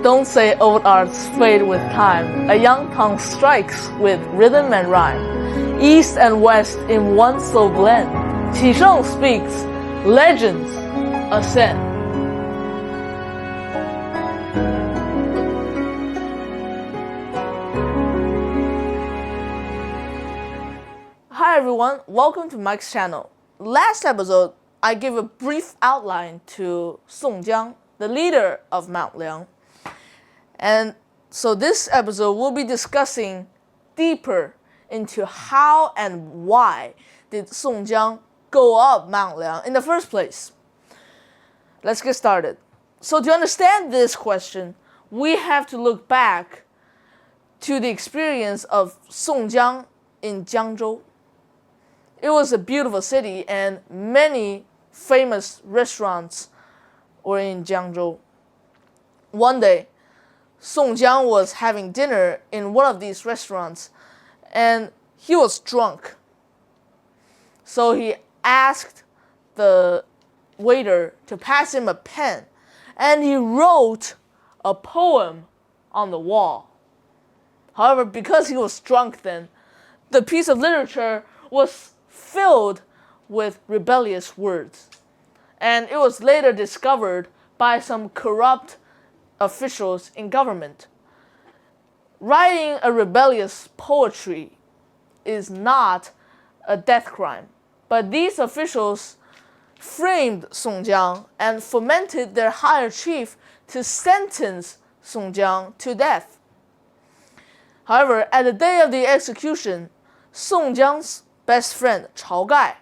Don't say old arts fade with time. A young tongue strikes with rhythm and rhyme. East and west in one so blend. Jiang speaks, legends ascend. Hi everyone, welcome to Mike's channel. Last episode, I gave a brief outline to Song Jiang, the leader of Mount Liang. And so this episode we'll be discussing deeper into how and why did Song Jiang go up Mount Liang in the first place. Let's get started. So to understand this question, we have to look back to the experience of Song Jiang in Jiangzhou. It was a beautiful city and many famous restaurants were in Jiangzhou. One day, Song Jiang was having dinner in one of these restaurants and he was drunk. So he asked the waiter to pass him a pen and he wrote a poem on the wall. However, because he was drunk then, the piece of literature was filled with rebellious words. And it was later discovered by some corrupt officials in government. Writing a rebellious poetry is not a death crime, but these officials framed Song Jiang and fomented their higher chief to sentence Song Jiang to death. However, at the day of the execution, Song Jiang's best friend Chao Gai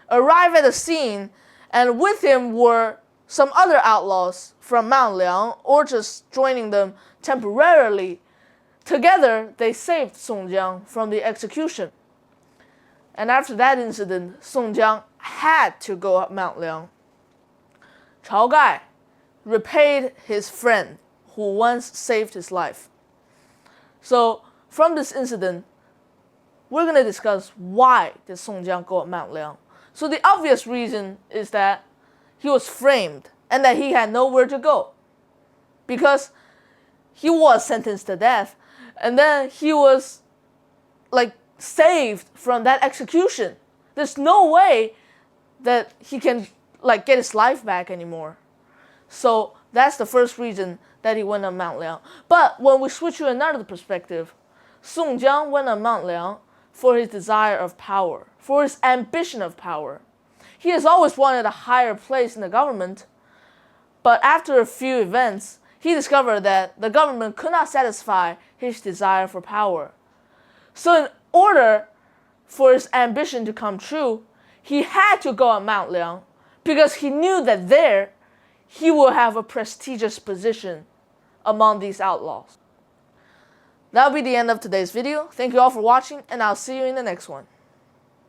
arrived at the scene, and with him were some other outlaws from Mount Liang or just joining them temporarily. Together, they saved Song Jiang from the execution. And after that incident, Song Jiang had to go up Mount Liang. Chao Gai repaid his friend who once saved his life. So from this incident, we're going to discuss why did Song Jiang go up Mount Liang. So the obvious reason is that he was framed and that he had nowhere to go, because he was sentenced to death and then he was saved from that execution. There's no way that he can get his life back anymore. So that's the first reason that he went on Mount Liang. But when we switch to another perspective, Song Jiang went on Mount Liang for his desire of power, for his ambition of power. He has always wanted a higher place in the government, but after a few events, he discovered that the government could not satisfy his desire for power. So in order for his ambition to come true, he had to go on Mount Liang because he knew that there he will have a prestigious position among these outlaws. That'll be the end of today's video. Thank you all for watching, and I'll see you in the next one.